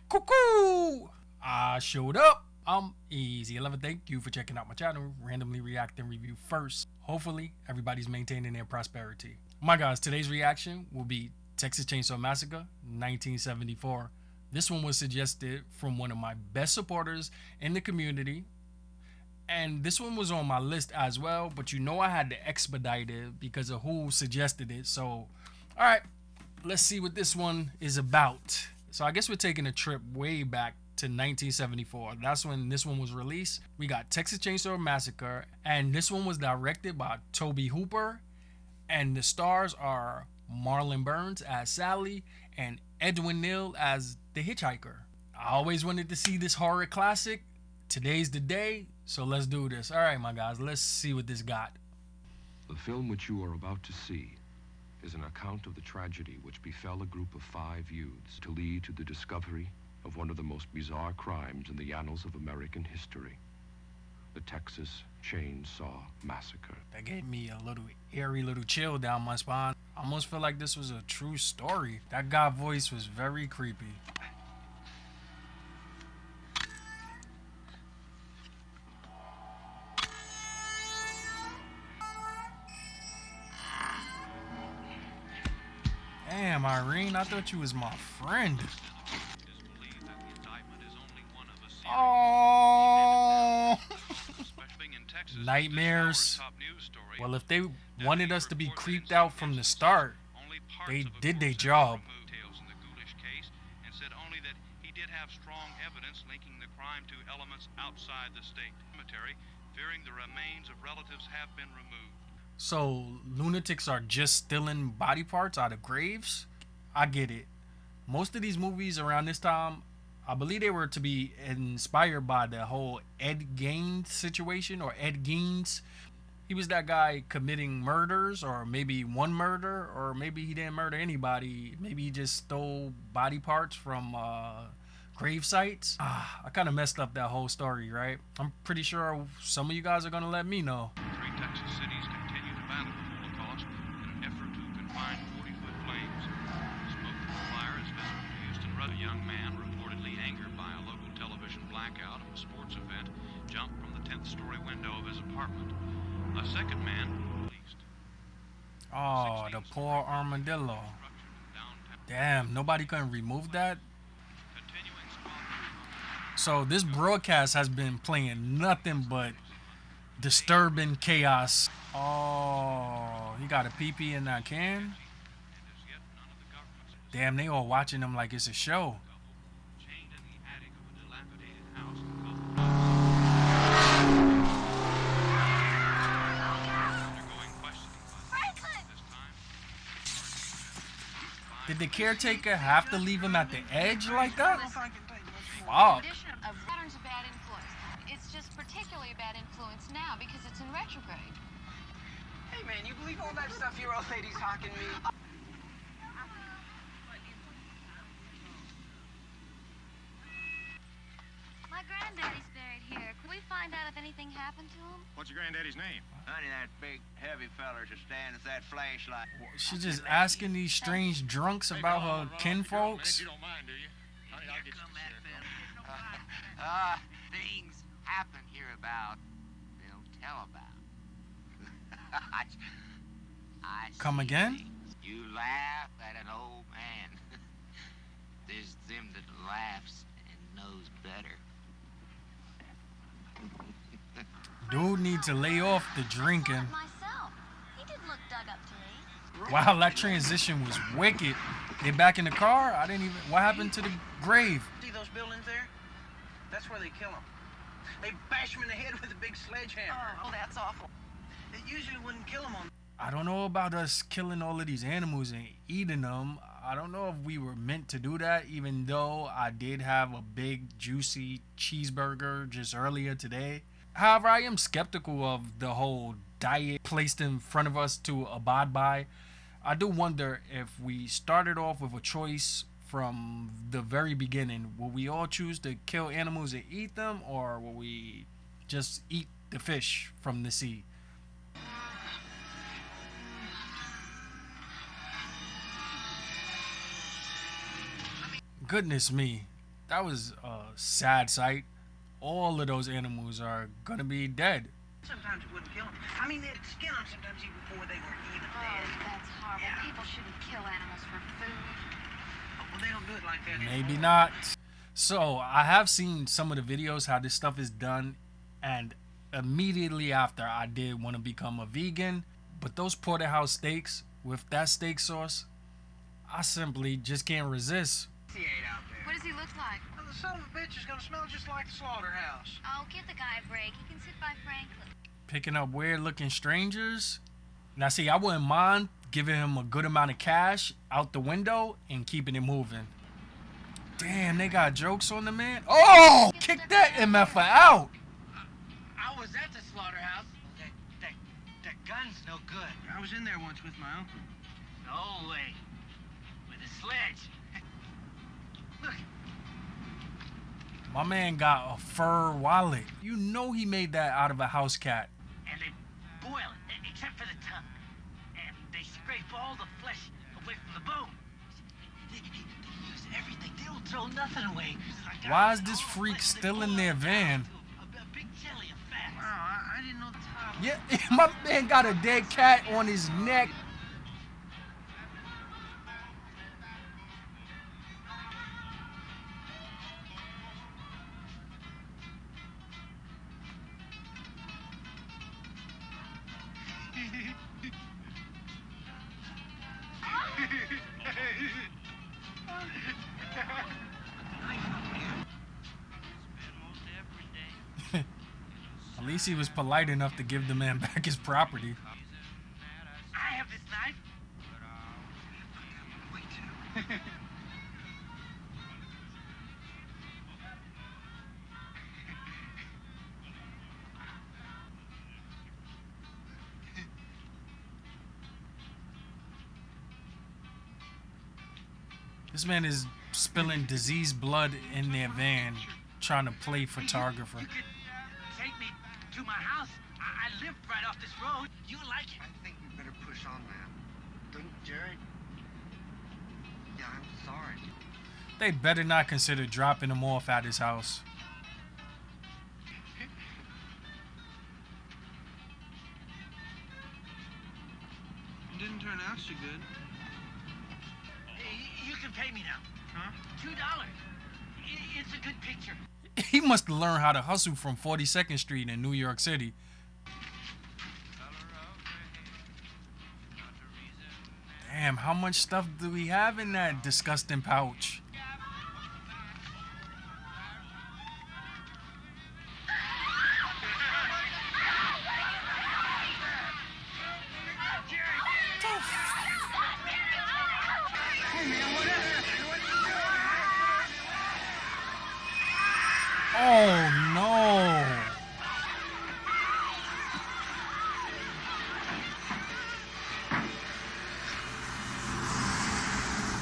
Cuckoo! I showed up. I'm Easy11. Thank you for checking out my channel. Randomly react and review first. Hopefully, everybody's maintaining their prosperity. My guys, today's reaction will be Texas Chainsaw Massacre, 1974. This one was suggested from one of my best supporters in the community. And this one was on my list as well, but you know I had to expedite it because of who suggested it. So, alright, let's see what this one is about. So I guess we're taking a trip way back to 1974. That's when this one was released. We got Texas Chainsaw Massacre, and this one was directed by Tobe Hooper, and the stars are Marlon Burns as Sally and Edwin Neal as the hitchhiker. I always wanted to see this horror classic. Today's the day, so let's do this. All right, my guys, let's see what this got. The film which you are about to see is an account of the tragedy which befell a group of 5 youths to lead to the discovery of one of the most bizarre crimes in the annals of American history, the Texas Chainsaw Massacre. That gave me a little eerie little chill down my spine. I almost feel like this was a true story. That guy voice was very creepy. Damn, Irene, I thought you was my friend. Oh, nightmares. Well, if they wanted us to be creeped out from the start, they did their job. Strong evidence linking the crime to elements outside the state. Fearing the remains of relatives have been removed. So lunatics are just stealing body parts out of graves? I get it. Most of these movies around this time, I believe they were to be inspired by the whole Ed Gein situation, or Ed Gein. He was that guy committing murders, or maybe one murder, or maybe he didn't murder anybody. Maybe he just stole body parts from grave sites. I kind of messed up that whole story, right? I'm pretty sure some of you guys are going to let me know. 3 Texas cities continue to battle the Holocaust in an effort to confine 40-foot flames. Smoke from the fire is visible in Houston. A young man, reportedly angered by a local television blackout of a sports event, jumped from the 10th-story window of his apartment. A second man released. Oh, the poor armadillo. Damn, nobody couldn't remove that? So this broadcast has been playing nothing but disturbing chaos. Oh, he got a pee-pee in that can? Damn, they all watching him like it's a show. Did the caretaker have to leave him at the edge like that? Fuck. Patterns of bad influence. It's just particularly a bad influence now because it's in retrograde. Hey man, you believe all that stuff your old lady's hawking me? My granddaddy's buried here. Could we find out if anything happened to him? What's your granddaddy's name? Honey, that big heavy feller to stand with that flashlight. She's just asking these strange drunks about her kinfolks. You don't mind, do you? Honey, I'll get you some Things happen here about they'll tell about. I Come see again? things. You laugh at an old man. There's them that laughs and knows better. Dude needs to lay off the drinking. Myself. He didn't look dug up to me. Wow, that transition was wicked. They back in the car? I didn't even... What happened to the grave? See those buildings there? That's where they kill them. They bash them in the head with a big sledgehammer. Oh, that's awful. It usually wouldn't kill them on... I don't know about us killing all of these animals and eating them. I don't know if we were meant to do that, even though I did have a big, juicy cheeseburger just earlier today. However, I am skeptical of the whole diet placed in front of us to abide by. I do wonder if we started off with a choice from the very beginning. Will we all choose to kill animals and eat them, or will we just eat the fish from the sea? Goodness me. That was a sad sight. All of those animals are gonna be dead. Sometimes it wouldn't kill them. I mean, they'd skin them sometimes even before they were even Oh, dead. that's horrible. Yeah. People shouldn't kill animals for food. Well, they don't do it like that Maybe anymore. not. So I have seen some of the videos how this stuff is done, and immediately after I did want to become a vegan. But those porterhouse steaks with that steak sauce, I simply just can't resist. He ate out there. What does he look like? Well, the son of a bitch is gonna smell just like the slaughterhouse. Oh, give the guy a break. He can sit by Franklin. Picking up weird looking strangers. Now see, I wouldn't mind giving him a good amount of cash out the window and keeping it moving. Damn, they got jokes on the man. Oh, kick that MFer out. I was at the slaughterhouse. That gun's no good. I was in there once with my uncle. No way. With a sledge. Look, My man got a fur wallet. You know he made that out of a house cat. and they boil it, except for the tongue. And they scrape all the flesh away from the bone. They use everything. They don't throw nothing away. Why is this freak still in their van? A big jelly of fat. Wow, I didn't know the time. Yeah, my man got a dead cat on his neck. At least he was polite enough to give the man back his property. I have this knife. Wait. This man is spilling diseased blood in their van, trying to play photographer. You could take me to my house. I live right off this road. You like it. I think we better push on, man. Don't you, Jared? Yeah, I'm sorry. They better not consider dropping him off at his house. It didn't turn out so good. You can pay me now. Huh? $2. It's a good picture. He must learn how to hustle from 42nd Street in New York City. Damn, how much stuff do we have in that disgusting pouch? Oh no!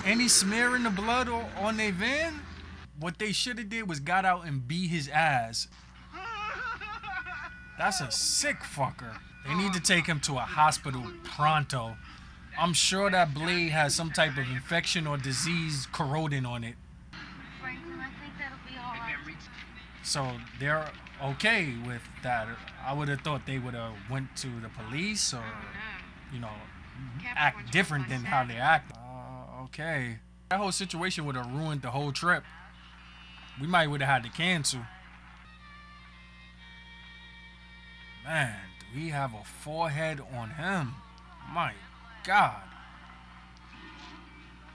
Any smearing the blood on their van? What they should have did was got out and beat his ass. That's a sick fucker. They need to take him to a hospital pronto. I'm sure that blade has some type of infection or disease corroding on it. Franklin, I think that'll be all right. So they're okay with that. I would have thought they would have went to the police or, you know, act different than how they act. Okay. That whole situation would have ruined the whole trip. We might would have had to cancel. Man, do we have a forehead on him? My God.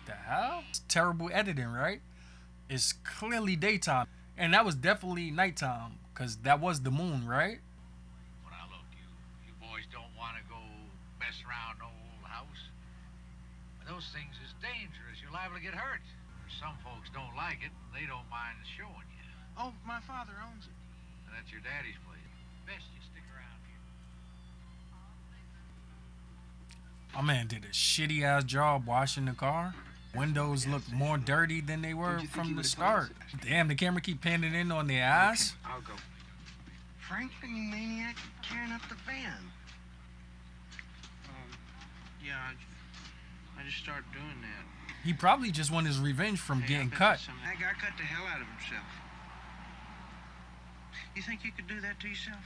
The hell? It's terrible editing, right? It's clearly daytime. And that was definitely nighttime, because that was the moon, right? Well, now look, you boys don't want to go mess around no old house. Those things is dangerous. You're liable to get hurt. Some folks don't like it. They don't mind showing you. Oh, my father owns it. And that's your daddy's place. Best you stick around here. My man did a shitty ass job washing the car. Windows look more dirty than they were from the start. Damn, the camera keep panning in on their ass. Okay, I'll go. Franklin, you maniac, carrying up the van. Yeah, I just started doing that. He probably just wanted his revenge from getting cut. That guy cut the hell out of himself. You think you could do that to yourself?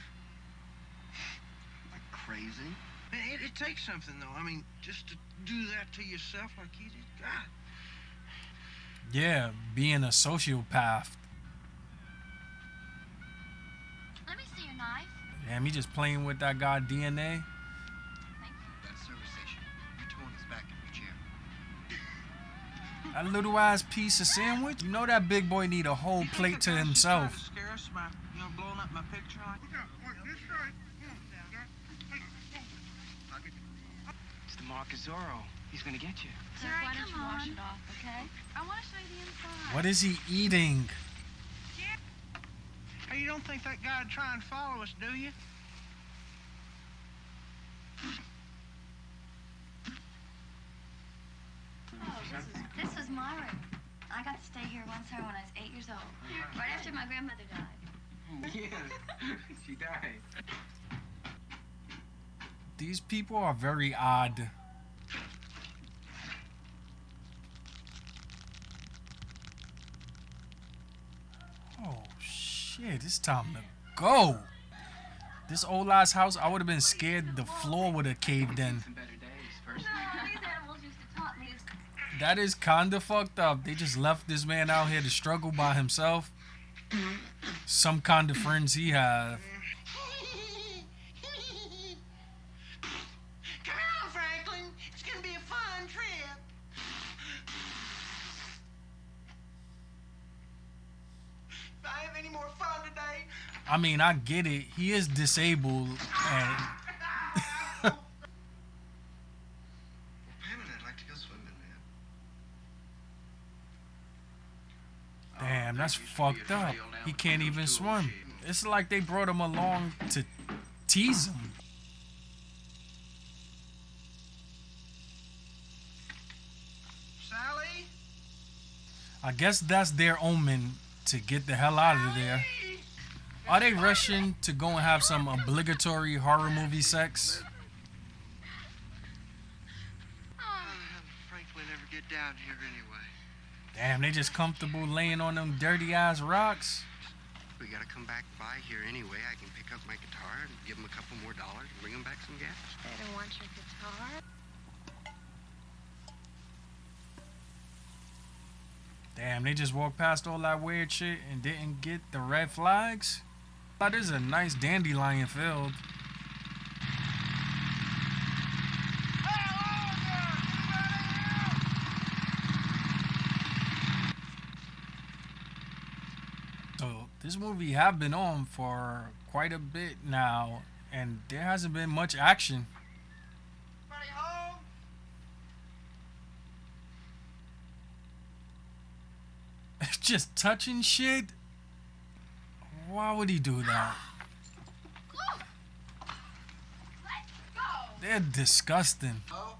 Like crazy? Man, it takes something, though. I mean, just to do that to yourself like he did. God. Yeah, being a sociopath. Let me see your knife. Damn, he just playing with that guy DNA. That service station. Your tone is back in your chair. That little ass piece of sandwich. You know that big boy need a whole plate to himself. Scare us by, blowing up my picture like It's the Mark of Zorro. He's gonna get you. Sir, why don't you wash it off, okay? I want to show you the inside. What is he eating? Hey, you don't think that guy'd try and follow us, do you? Oh, this was my room. I got to stay here one summer when I was 8 years old, right after my grandmother died. Yes, she died. These people are very odd. Oh shit, it's time to go. This old ass house, I would have been scared the floor would have caved in. Some better days, first. No, these animals used to taunt me. That is kinda fucked up. They just left this man out here to struggle by himself. Some kind of friends he have. Come on, Franklin. It's gonna be a fun trip. If I have any more fun today. I mean, I get it. He is disabled and Well, Pam and I'd like to go swimming, man. damn, that's fucked up. He can't even swim. It's like they brought him along to tease him. Sally? I guess that's their omen to get the hell out of there. Are they rushing to go and have some obligatory horror movie sex? How did Franklin ever get down here anyway? Damn, they just comfortable laying on them dirty ass rocks. We gotta come back by here anyway. I can pick up my guitar and give him a couple more dollars and bring him back some gas. They don't want your guitar. Damn, they just walked past all that weird shit and didn't get the red flags? That is a nice dandelion field. So this movie have been on for quite a bit now, and there hasn't been much action. Anybody home? Just touching shit? Why would he do that? They're disgusting. Hello?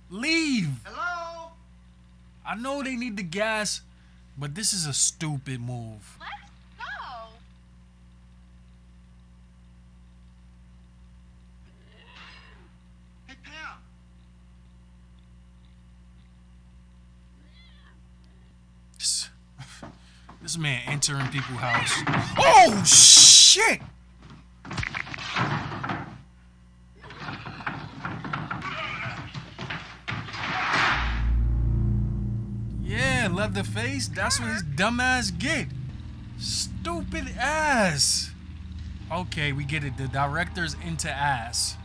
Leave! Hello? I know they need the gas, but this is a stupid move. Let's go. Hey, Pam. This man entering people's house. Oh shit! Yeah, Leatherface. That's what his dumb ass get. Stupid ass. Okay, we get it. The director's into ass.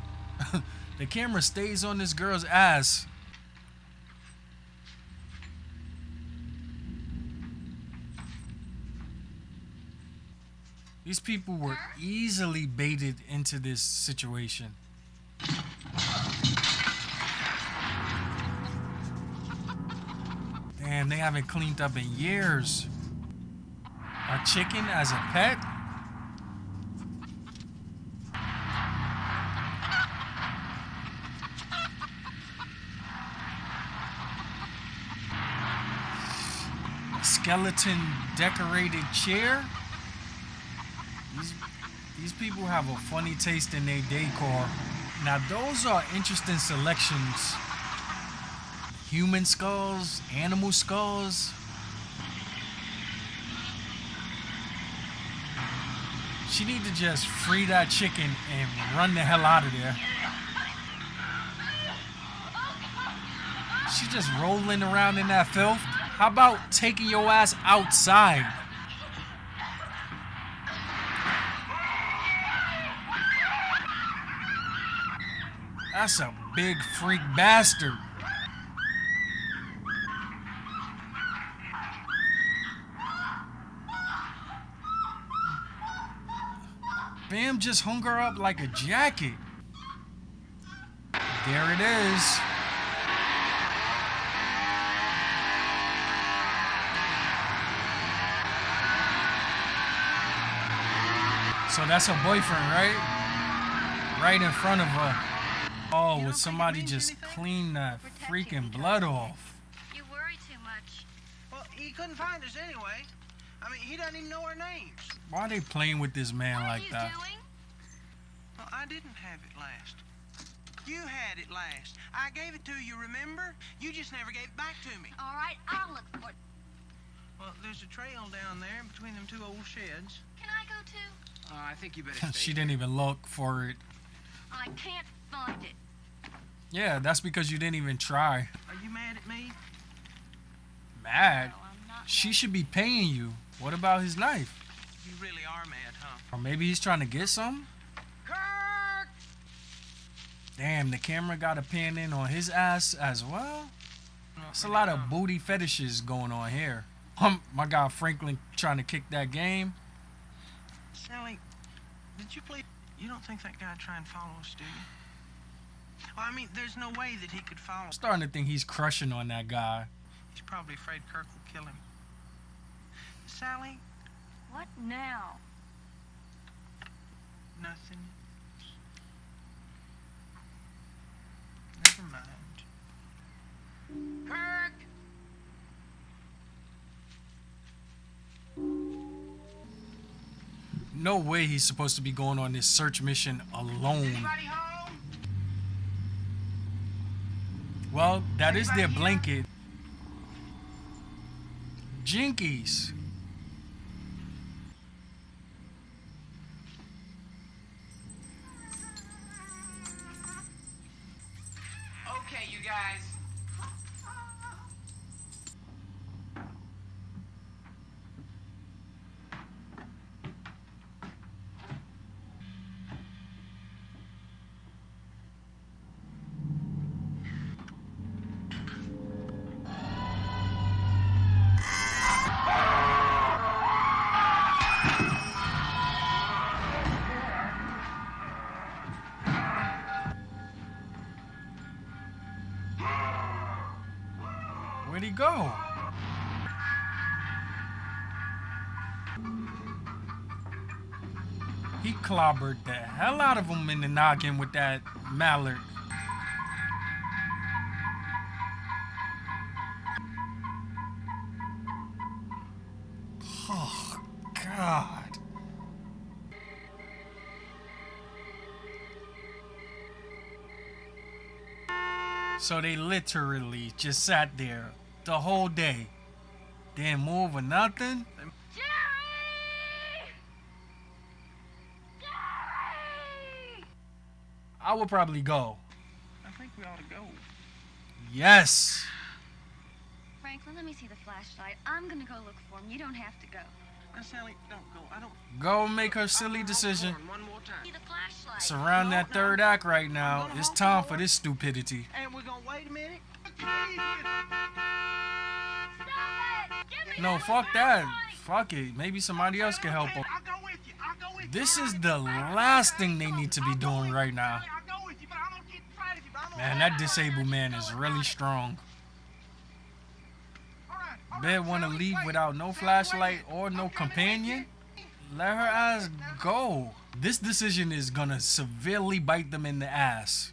The camera stays on this girl's ass. These people were easily baited into this situation. Damn, they haven't cleaned up in years. A chicken as a pet? A skeleton decorated chair? These people have a funny taste in their decor. Now those are interesting selections. human skulls, animal skulls. She need to just free that chicken and run the hell out of there. She's just rolling around in that filth. How about taking your ass outside? That's a big freak bastard. Bam just hung her up like a jacket. There it is. So that's her boyfriend, right? Right in front of her. Oh, would somebody just clean that freaking blood off? You worry too much. Well, he couldn't find us anyway. I mean, he doesn't even know our names. Why are they playing with this man like that? Well, I didn't have it last. You had it last. I gave it to you, remember? You just never gave it back to me. All right, I'll look for it. Well, there's a trail down there between them two old sheds. Can I go too? I think you better stay. She didn't even look for it. I can't find it. Yeah, that's because you didn't even try. Are you mad at me? Mad? No, I'm not She mad. should be paying you. What about his knife? You really are mad, huh? Or maybe he's trying to get some? Kirk! Damn, the camera got a pan in on his ass as well? There's a lot of booty fetishes going on here. My guy Franklin trying to kick that game. Sally, did you please... You don't think that guy'd try and follow us, do you? Well, I mean, there's no way that he could follow I'm us. starting to think he's crushing on that guy. He's probably afraid Kirk will kill him. Sally, What now? nothing. Never mind. Kirk! No way he's supposed to be going on this search mission alone. Anybody home? Well, that is their blanket. Jinkies. Okay, you guys. Where'd he go? He clobbered the hell out of him in the noggin with that mallard. Oh, God. So they literally just sat there the whole day. Didn't move or nothing. Jerry! Jerry! I would probably go. I think we ought to go. Yes. Franklin, let me see the flashlight. I'm gonna go look for him. You don't have to go. Now, Sally, don't go. I don't... Go make her silly decision. One more time. See the flashlight. It's around that third act right now. It's time for this stupidity. And we're gonna wait a minute. Stop it! Give me No, that fuck that. flashlight! Fuck it. Maybe somebody else can help him. I'll go with you. I'll go with you. This is the last thing they need to be doing right now. I'll go with you, but I'm gonna get in front of you. But I'm gonna Man, that disabled man is really strong. Bet want to leave without no flashlight or no companion? Let her ass go. This decision is gonna severely bite them in the ass.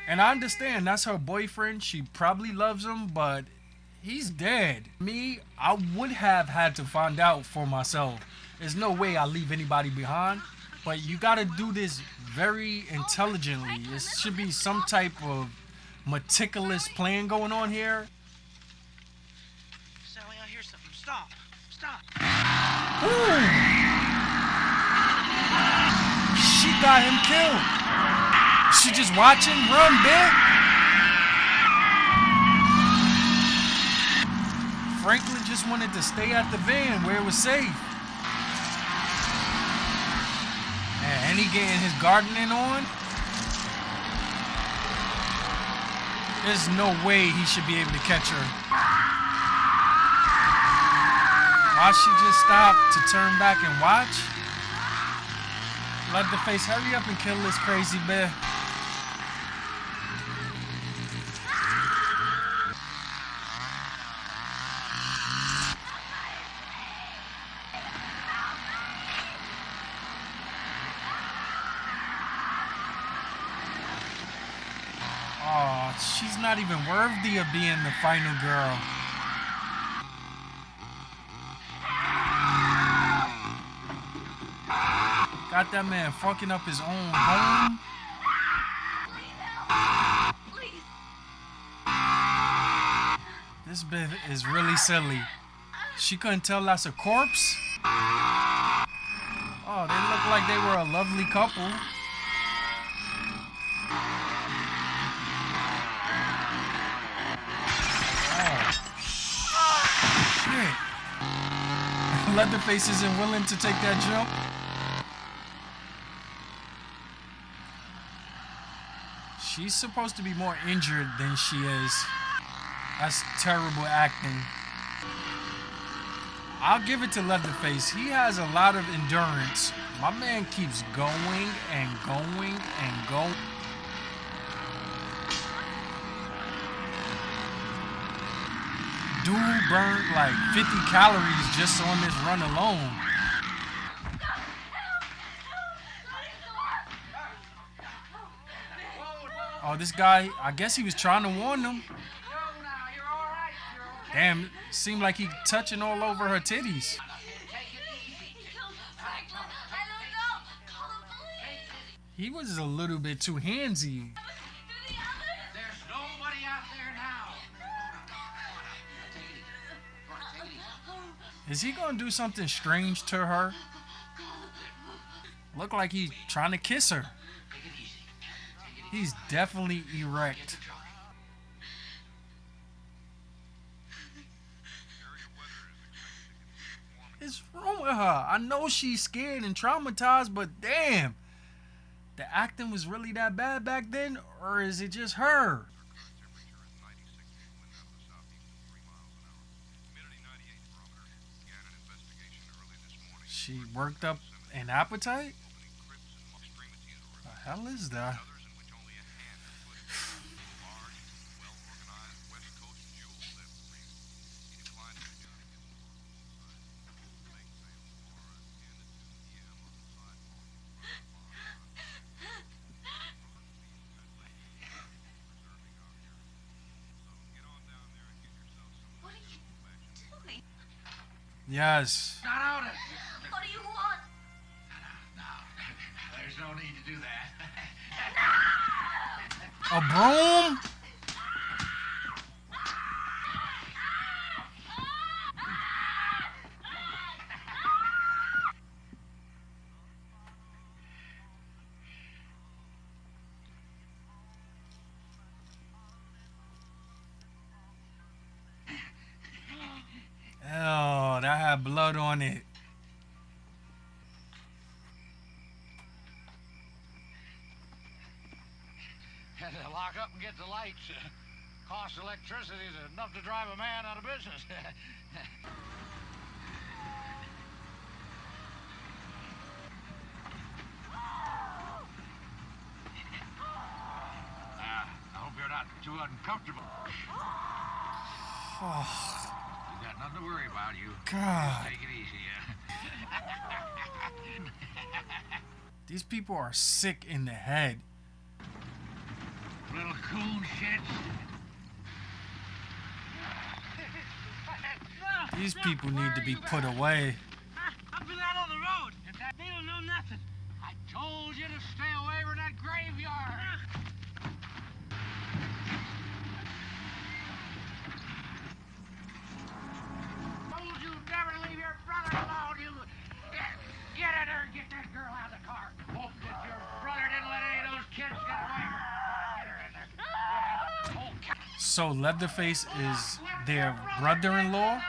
And I understand that's her boyfriend. She probably loves him, but he's dead. Me, I would have had to find out for myself. There's no way I leave anybody behind. But you gotta do this very intelligently. It should be some type of meticulous plan going on here. Sally, I hear something. Stop. Stop. Ooh. She got him killed. She just watching. Run, bitch. Franklin just wanted to stay at the van where it was safe. And he getting his gardening on. There's no way he should be able to catch her. Why she just stop to turn back and watch? Leatherface, hurry up and kill this crazy bear. Oh, she's not even worthy of being the final girl. Got that man fucking up his own home. This bitch is really silly. She couldn't tell that's a corpse. Oh, they look like they were a lovely couple. Shit. Leatherface isn't willing to take that jump. She's supposed to be more injured than she is. That's terrible acting. I'll give it to Leatherface. He has a lot of endurance. My man keeps going and going and going. Dude burned like 50 calories just on this run alone. Oh, this guy, I guess he was trying to warn them. Damn, seemed like he touching all over her titties. He was a little bit too handsy. There's nobody out there now. Is he gonna do something strange to her? Look like he's trying to kiss her. He's definitely erect. What's wrong with her? I know she's scared and traumatized, but damn. The acting was really that bad back then, or is it just her? She worked up an appetite? The hell is that? Yes. Not out it. What do you want? No, there's no need to do that. A broom? Oh, that had blood on it. Had to lock up and get the lights. Cost of electricity is enough to drive a man out of business. I hope you're not too uncomfortable. Oh, You got nothing to worry about, you. God. Take it easy, These people are sick in the head. Little coon shit. These people need to be put away. I've been out on the road. They don't know nothing. I you are. Told you never to leave your brother alone. You get in there and get that girl out of the car. Hope that your brother didn't let any of those kids get away with her. Get her in there. Yeah. Oh, So Leatherface is their brother-in-law?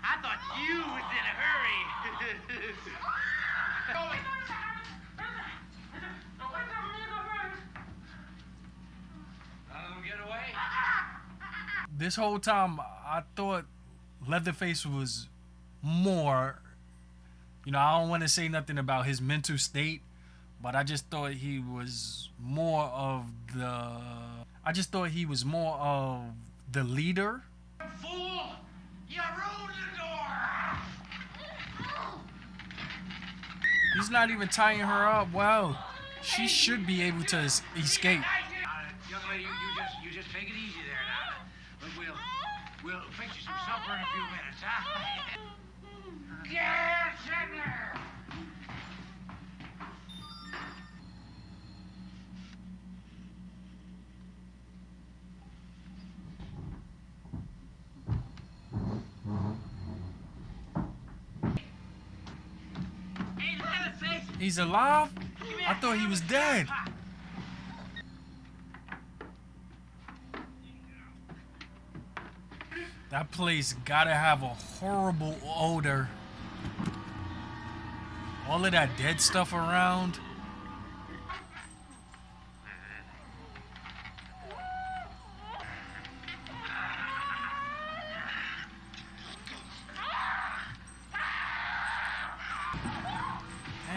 I thought you was in a hurry. None of them get away? This whole time, I thought Leatherface was more, I don't want to say nothing about his mental state, but I just thought he was more of the leader. Fool! You ruined the door! He's not even tying her up well. She should be able to escape. Young lady, you just take it easy there now. But we'll fix you some supper in a few minutes, huh? Get in there! Hey, Leatherface! He's alive? I thought he was dead. That place gotta have a horrible odor. All of that dead stuff around.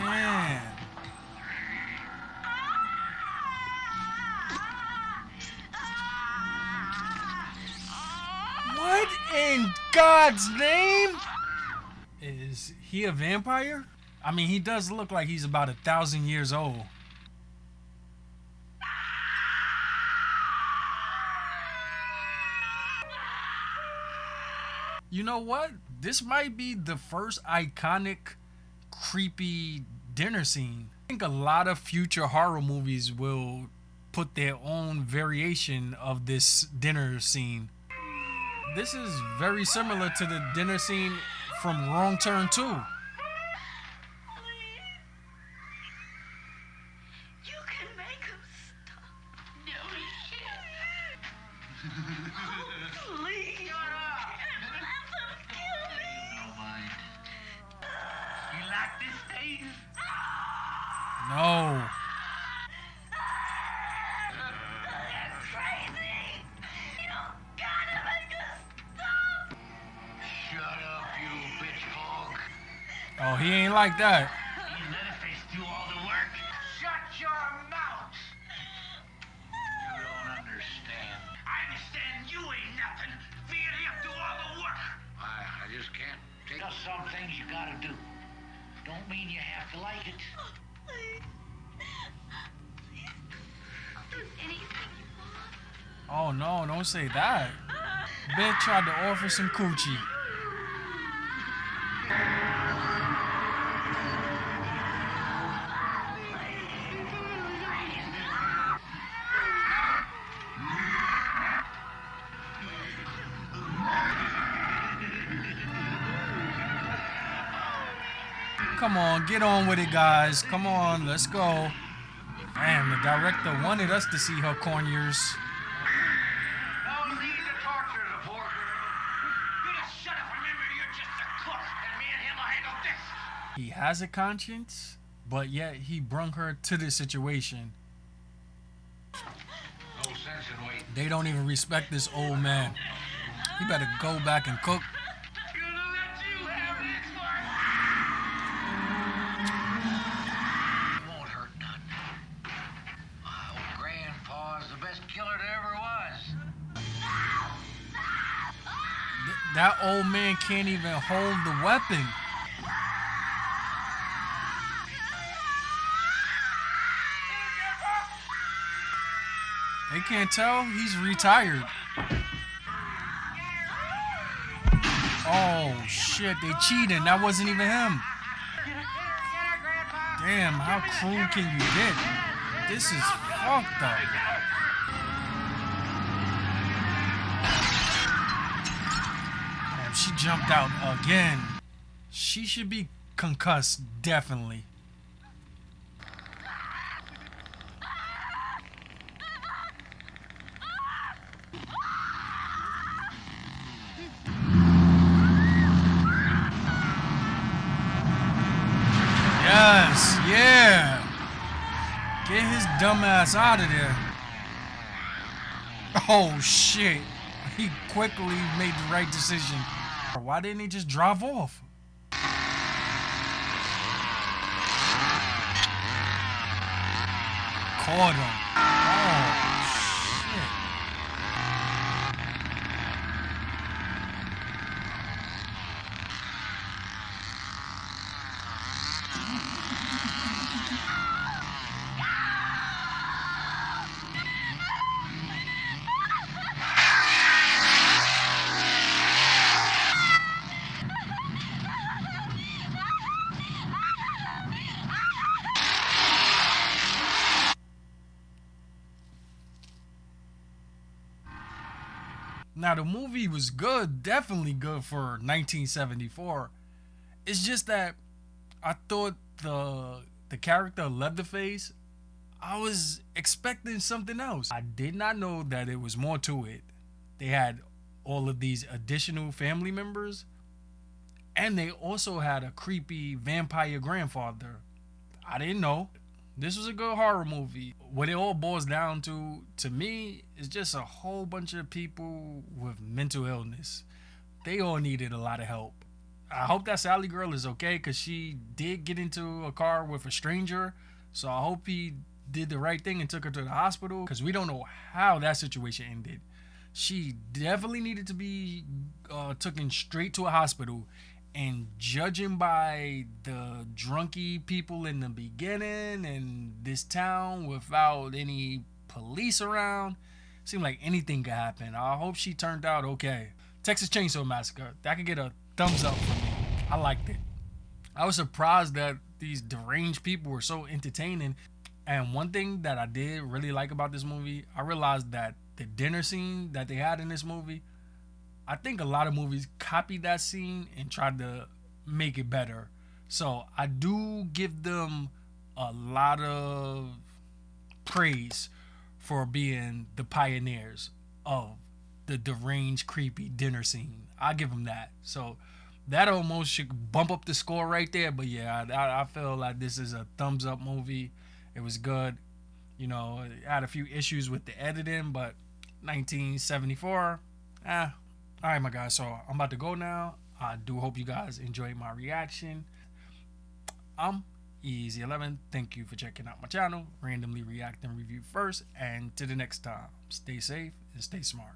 Man. What in God's name? Is he a vampire? I mean, he does look like he's about 1,000 years old. You know what? This might be the first iconic, creepy dinner scene. I think a lot of future horror movies will put their own variation of this dinner scene. This is very similar to the dinner scene from Wrong Turn 2. You can make him stop. No, he can't. Oh, please. Shut up! Let them kill me. No mind. You like this, Dave? No. You're crazy. You gotta make us stop. Shut up, you bitch hog. Oh, he ain't like that. You Leatherface do all the work. Shut your mouth. You don't understand. I understand you ain't nothing. Me and him do all the work. I just can't take... Just some things you gotta do. Don't mean you have to like it. Please. Please. Anything you want. Oh no, don't say that. Ben tried to offer some coochie. Come on, get on with it, guys. Come on, let's go. Man, the director wanted us to see her corneas. No need to torture the poor girl. You just shut up. Remember, you're just a cook, and me and him will handle this. He has a conscience, but yet he brung her to this situation. No sense in waiting. They don't even respect this old man. He better go back and cook. Gonna let you have this one. Won't hurt none. My old grandpa's the best killer there ever was. That old man can't even hold the weapon. They can't tell he's retired. Oh shit, they cheating. That wasn't even him. Damn, how cruel can you get? This is fucked up. Damn, she jumped out again. She should be concussed, definitely. Yes, yeah. Get his dumb ass out of there. Oh shit. He quickly made the right decision. Why didn't he just drive off? Caught him. Oh shit. Now the movie was good, definitely good for 1974. It's just that I thought the character Leatherface, I was expecting something else. I did not know that it was more to it. They had all of these additional family members, and they also had a creepy vampire grandfather. I didn't know. This was a good horror movie. What it all boils down to me, is just a whole bunch of people with mental illness. They all needed a lot of help. I hope that Sally girl is okay, because she did get into a car with a stranger. So I hope he did the right thing and took her to the hospital, because we don't know how that situation ended. She definitely needed to be taken straight to a hospital. And judging by the drunky people in the beginning and this town without any police around, seemed like anything could happen. I hope she turned out okay. Texas Chainsaw Massacre, that could get a thumbs up from me. I liked it. I was surprised that these deranged people were so entertaining. And one thing that I did really like about this movie, I realized that the dinner scene that they had in this movie, I think a lot of movies copied that scene and tried to make it better. So I do give them a lot of praise for being the pioneers of the deranged, creepy dinner scene. I give them that. So that almost should bump up the score right there. But yeah, I feel like this is a thumbs up movie. It was good. You know, it had a few issues with the editing, but 1974, all right, my guys, so I'm about to go now. I do hope you guys enjoyed my reaction. I'm Easy11. Thank you for checking out my channel. Randomly react and review first. And to the next time, stay safe and stay smart.